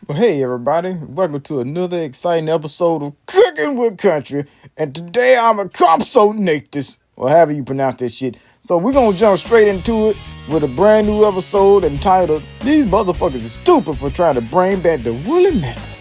Well, hey everybody, welcome to another exciting episode of Cooking with Country. And today I'm a compsonatus, or however you pronounce that shit. So we're gonna jump straight into it with a brand new episode entitled "These Motherfuckers are Stupid for Trying to Bring Back the Woolly Mammoth."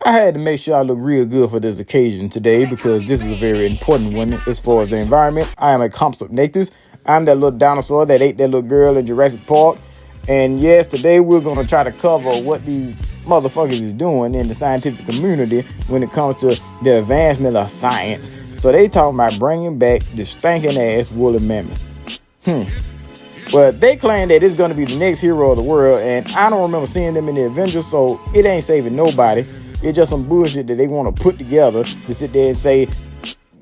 I had to make sure I look real good for this occasion today because this is a very important one as far as the environment. I am a compsognathus. I'm that little dinosaur that ate that little girl in Jurassic Park. And yes, today we're going to try to cover what these motherfuckers is doing in the scientific community when it comes to the advancement of science. So they talking about bringing back the stinking ass woolly mammoth. Well, they claim that it's going to be the next hero of the world, and I don't remember seeing them in the Avengers, so it ain't saving nobody. It's just some bullshit that they want to put together to sit there and say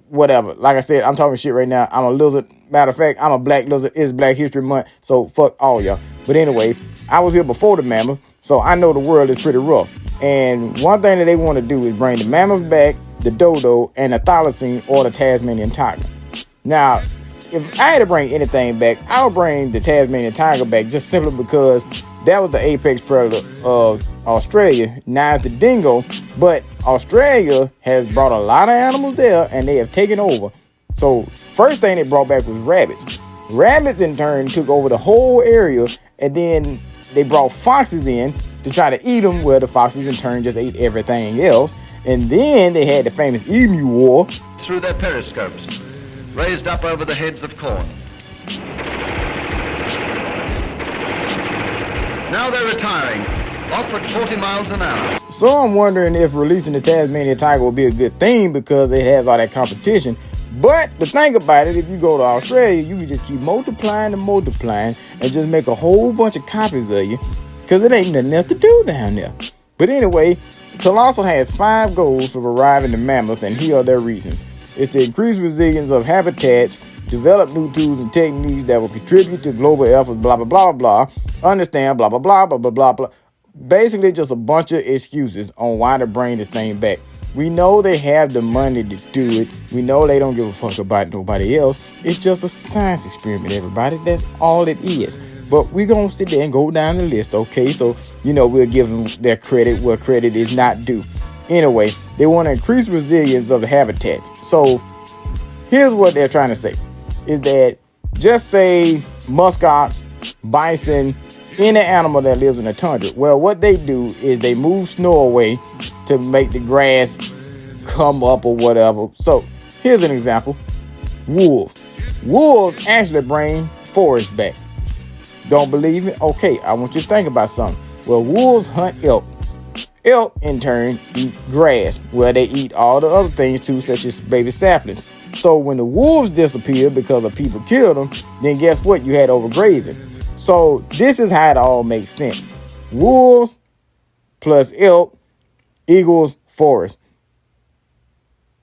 whatever. Like I said, I'm talking shit right now. I'm a lizard. Matter of fact, I'm a black lizard. It's Black History Month, so fuck all y'all. But anyway, I was here before the mammoth, so I know the world is pretty rough. And one thing that they want to do is bring the mammoth back, the dodo, and the thylacine or the Tasmanian tiger. Now, if I had to bring anything back, I would bring the Tasmanian tiger back just simply because that was the apex predator of Australia. Now it's the dingo, but Australia has brought a lot of animals there and they have taken over. So first thing they brought back was rabbits. Rabbits in turn took over the whole area, and then they brought foxes in to try to eat them, where the foxes in turn just ate everything else. And then they had the famous emu war. Through their periscopes, raised up over the heads of corn. Now they're retiring, off at 40 miles an hour. So I'm wondering if releasing the Tasmanian tiger will be a good thing because it has all that competition. But the thing about it, if you go to Australia, you can just keep multiplying and just make a whole bunch of copies of you because it ain't nothing else to do down there. But anyway, Colossal has 5 goals for reviving the mammoth, and here are their reasons. It's to increase resilience of habitats, develop new tools and techniques that will contribute to global efforts, blah, blah, blah, blah, blah. Understand, blah, blah, blah, blah, blah, blah, blah. Basically, just a bunch of excuses on why to bring this thing back. We know they have the money to do it. We know they don't give a fuck about nobody else. It's just a science experiment, everybody. That's all it is. But we're going to sit there and go down the list, okay? So, we'll give them their credit where credit is not due. Anyway, they want to increase resilience of the habitats. So, here's what they're trying to say. Is that just say muskox, bison, any animal that lives in the tundra. Well, what they do is they move snow away to make the grass come up or whatever. So here's an example. Wolves. Wolves actually bring forests back. Don't believe me? Okay, I want you to think about something. Well, wolves hunt elk. Elk, in turn, eat grass. Well, they eat all the other things too, such as baby saplings. So when the wolves disappeared because of people killed them, then guess what? You had overgrazing. So this is how it all makes sense. Wolves plus elk equals forest.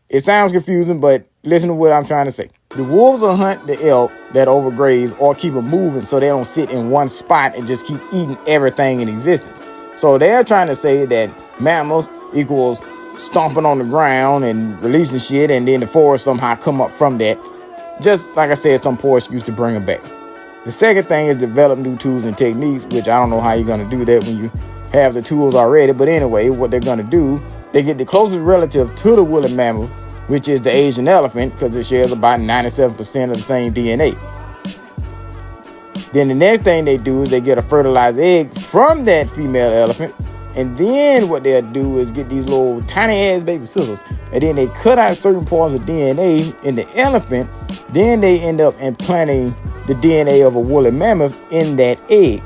It sounds confusing, but listen to what I'm trying to say. The wolves will hunt the elk that overgraze or keep them moving so they don't sit in one spot and just keep eating everything in existence. So they're trying to say that mammals equals stomping on the ground and releasing shit, and then the forest somehow come up from that. Just like I said, some poor excuse to bring them back. The second thing is develop new tools and techniques, which I don't know how you're going to do that when you have the tools already. But anyway, what they're going to do, they get the closest relative to the woolly mammoth, which is the Asian elephant, because it shares about 97% of the same DNA. Then the next thing they do is they get a fertilized egg from that female elephant. And then what they'll do is get these little tiny ass baby scissors. And then they cut out certain parts of DNA in the elephant. Then they end up implanting the DNA of a woolly mammoth in that egg.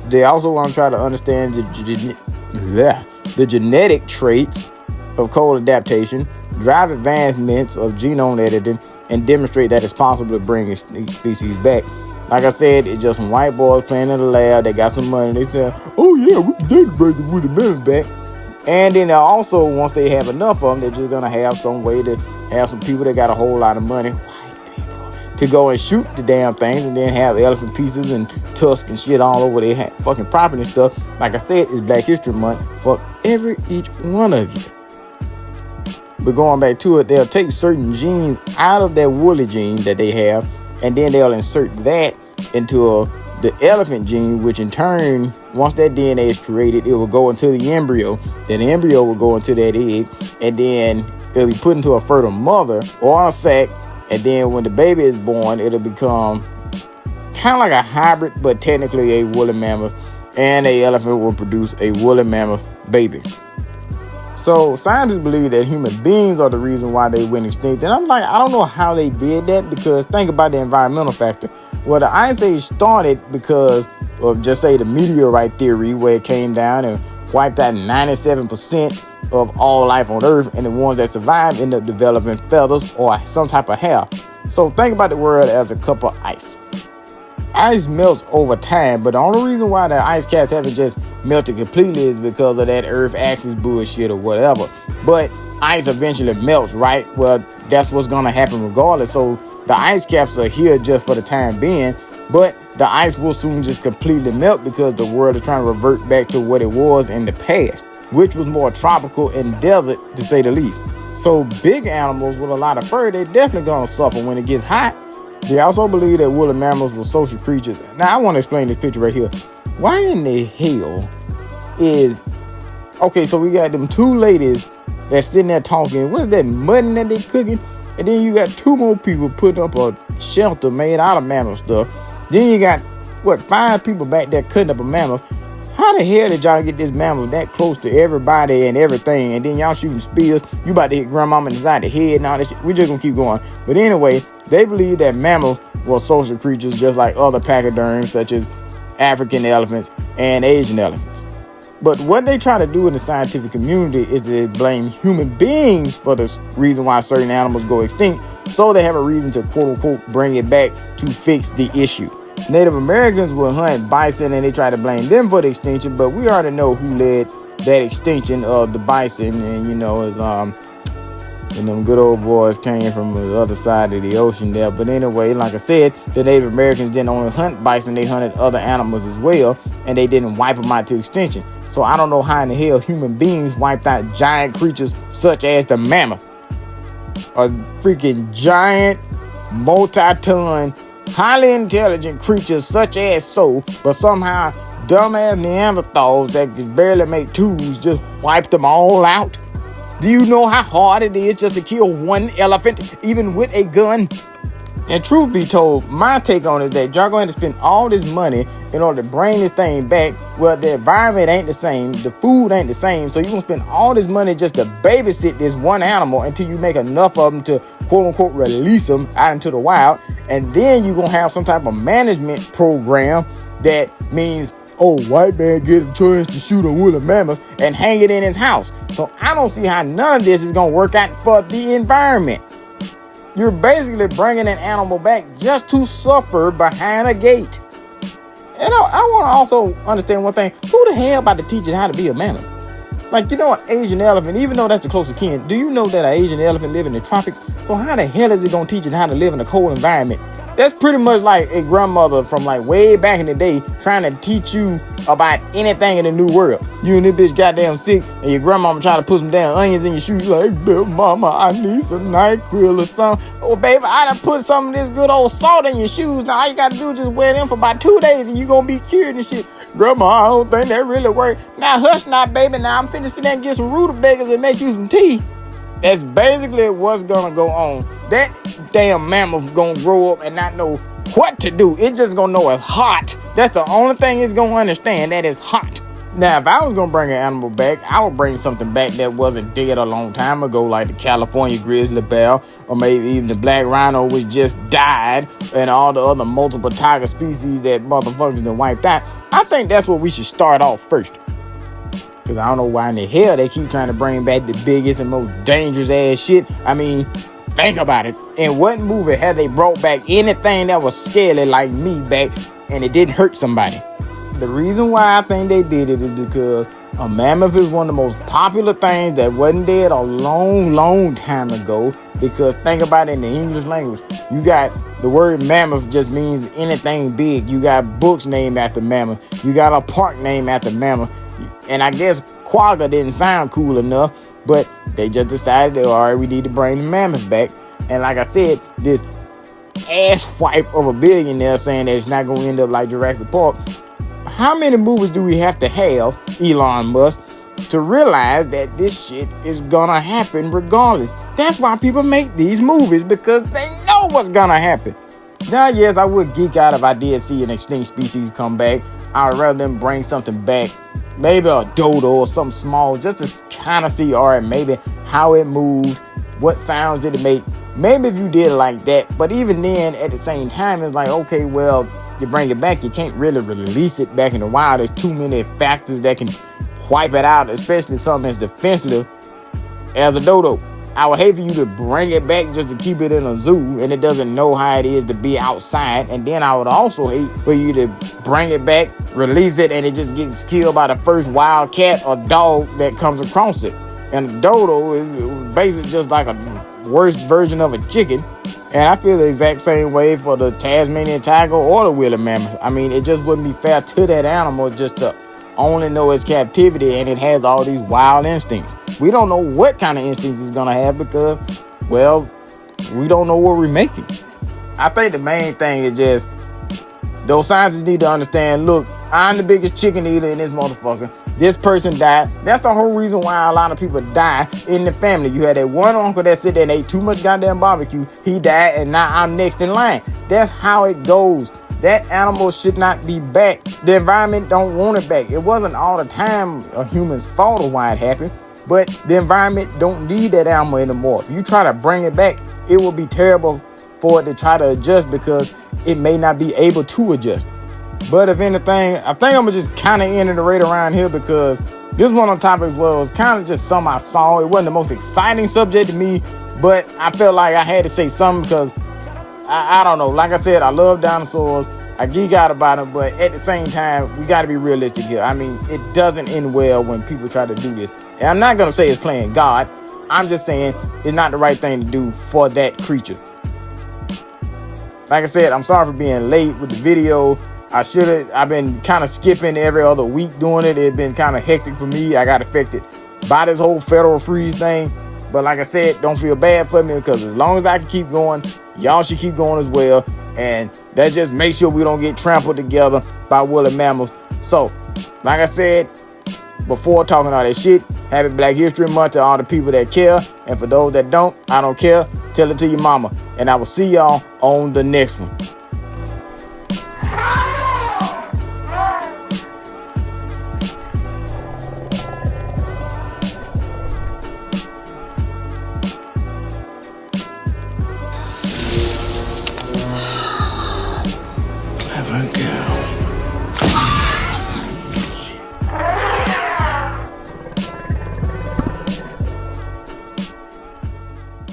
They also want to try to understand the genetic traits of cold adaptation, drive advancements of genome editing, and demonstrate that it's possible to bring these species back. Like I said, it's just some white boys playing in the lab. They got some money. They said, oh yeah, we can bring the woolly mammoth back. And then also, once they have enough of them, they're just going to have some way to have some people that got a whole lot of money, white people, to go and shoot the damn things and then have elephant pieces and tusks and shit all over their fucking property and stuff. Like I said, it's Black History Month for each one of you. But going back to it, they'll take certain genes out of that woolly gene that they have, and then they'll insert that into the elephant gene, which in turn, once that DNA is created, it will go into the embryo. Then the embryo will go into that egg, and then it'll be put into a fertile mother or a sac. And then when the baby is born, it'll become kind of like a hybrid, but technically a woolly mammoth. And a elephant will produce a woolly mammoth baby. So scientists believe that human beings are the reason why they went extinct. And I'm like, I don't know how they did that, because think about the environmental factor. Well, the Ice Age started because of, just say, the meteorite theory, where it came down and wiped out 97% of all life on Earth, and the ones that survived end up developing feathers or some type of hair. So think about the world as a cup of ice. Ice melts over time, but the only reason why the ice caps haven't just melted completely is because of that Earth axis bullshit or whatever. But ice eventually melts, right? Well, that's what's gonna happen regardless. So the ice caps are here just for the time being, but the ice will soon just completely melt because the world is trying to revert back to what it was in the past, which was more tropical and desert, to say the least. So big animals with a lot of fur, they're definitely gonna suffer when it gets hot. They also believe that woolly mammals were social creatures. Now, I want to explain this picture right here. Why in the hell is... Okay, so we got them two ladies that's sitting there talking. What is that mutton that they cooking? And then you got two more people putting up a shelter made out of mammoth stuff. Then you got, 5 people back there cutting up a mammoth. How the hell did y'all get this mammoth that close to everybody and everything? And then y'all shooting spears. You about to hit grandmama inside the head and all that shit. We just gonna keep going. But anyway, they believe that mammoths were social creatures just like other pachyderms, such as African elephants and Asian elephants. But what they try to do in the scientific community is to blame human beings for the reason why certain animals go extinct, so they have a reason to quote-unquote bring it back to fix the issue. Native Americans will hunt bison and they try to blame them for the extinction, but we already know who led that extinction of the bison, and and them good old boys came from the other side of the ocean there. But anyway, like I said, the Native Americans didn't only hunt bison, they hunted other animals as well, and they didn't wipe them out to extinction. So I don't know how in the hell human beings wiped out giant creatures such as the mammoth, a freaking giant, multi-ton, highly intelligent creatures such as so, but somehow dumbass Neanderthals that could barely make tools just wiped them all out. Do you know how hard it is just to kill one elephant, even with a gun? And truth be told, my take on it is that y'all going to spend all this money in order to bring this thing back. Well, the environment ain't the same, the food ain't the same, so you're going to spend all this money just to babysit this one animal until you make enough of them to quote-unquote release them out into the wild. And then you're going to have some type of management program that means, oh, white man get a chance to shoot a woolly mammoth and hang it in his house. So I don't see how none of this is going to work out for the environment. You're basically bringing an animal back just to suffer behind a gate. And I want to also understand one thing. Who the hell about to teach it how to be a mammoth? Like, an Asian elephant, even though that's the closest kin, do you know that an Asian elephant live in the tropics? So how the hell is it going to teach it how to live in a cold environment? That's pretty much like a grandmother from like way back in the day trying to teach you about anything in the new world. You and this bitch goddamn sick, and your grandmama trying to put some damn onions in your shoes. Like, hey, mama, I need some NyQuil or something. Oh, baby, I done put some of this good old salt in your shoes. Now all you got to do is just wear them for about 2 days and you going to be cured and shit. Grandma, I don't think that really works. Now hush now, baby. Now I'm finna sit there and get some rutabagas and make you some tea. That's basically what's gonna go on. That damn mammoth gonna grow up and not know what to do. It's just gonna know it's hot. That's the only thing it's gonna understand, that it's hot. Now, if I was gonna bring an animal back, I would bring something back that wasn't dead a long time ago, like the California grizzly bear, or maybe even the black rhino, which just died, and all the other multiple tiger species that motherfuckers done wiped out. I think that's what we should start off first. Because I don't know why in the hell they keep trying to bring back the biggest and most dangerous ass shit. I mean, think about it. In what movie have they brought back anything that was scary like me back and it didn't hurt somebody? The reason why I think they did it is because a mammoth is one of the most popular things that wasn't dead a long, long time ago. Because think about it in the English language. You got the word mammoth just means anything big. You got books named after mammoth. You got a park named after mammoth. And I guess quagga didn't sound cool enough, but they just decided that, all right, we need to bring the Mammoth back. And like I said, this asswipe of a billionaire saying that it's not going to end up like Jurassic Park. How many movies do we have to have, Elon Musk, to realize that this shit is gonna happen regardless? That's why people make these movies, because they know what's gonna happen. Now, yes, I would geek out if I did see an extinct species come back. I'd rather them bring something back, maybe a dodo or something small, just to kind of see, all right, maybe how it moved, what sounds did it make. Maybe if you did it like that, but even then, at the same time, it's like, okay, well, you bring it back, you can't really release it back in the wild. There's too many factors that can wipe it out, especially something as defensive as a dodo. I would hate for you to bring it back just to keep it in a zoo and it doesn't know how it is to be outside. And then I would also hate for you to bring it back, release it, and it just gets killed by the first wild cat or dog that comes across it. And a dodo is basically just like a worse version of a chicken. And I feel the exact same way for the Tasmanian tiger or the woolly mammoth. I mean, it just wouldn't be fair to that animal just to only know its captivity, and it has all these wild instincts. We don't know what kind of instincts it's gonna have because, well, we don't know what we're making. I think the main thing is just those scientists need to understand, look, I'm the biggest chicken eater in this motherfucker. This person died. That's the whole reason why a lot of people die in the family. You had that one uncle that sit there and ate too much goddamn barbecue. He died, and now I'm next in line. That's how it goes. That animal should not be back. The environment don't want it back. It wasn't all the time a human's fault of why it happened, but the environment don't need that animal anymore. If you try to bring it back, it will be terrible for it to try to adjust because it may not be able to adjust. But if anything, I think I'm gonna just kind of end it right around here because this one on topic was kind of just something I saw. It wasn't the most exciting subject to me, but I felt like I had to say something because I don't know. Like I said, I love dinosaurs. I geek out about them, but at the same time, we got to be realistic here. I mean, it doesn't end well when people try to do this. And I'm not going to say it's playing God. I'm just saying it's not the right thing to do for that creature. Like I said, I'm sorry for being late with the video. I've been kind of skipping every other week doing it. It's been kind of hectic for me. I got affected by this whole federal freeze thing. But like I said, don't feel bad for me because as long as I can keep going, y'all should keep going as well. And that just makes sure we don't get trampled together by woolly mammoths. So, like I said, before talking all that shit, happy Black History Month to all the people that care. And for those that don't, I don't care. Tell it to your mama. And I will see y'all on the next one. Clever girl.